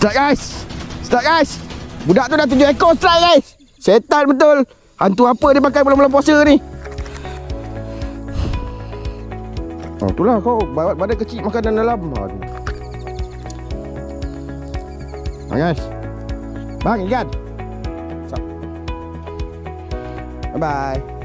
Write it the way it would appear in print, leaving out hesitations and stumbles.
Start guys. Start guys. Budak tu dah 7 ekor strike guys. Setan betul. Hantu apa dia pakai bulan-bulan puasa ni? Oh, itulah kau badan kecil makan dalam. Aduh. Guys. Bang ikan. Bye bye.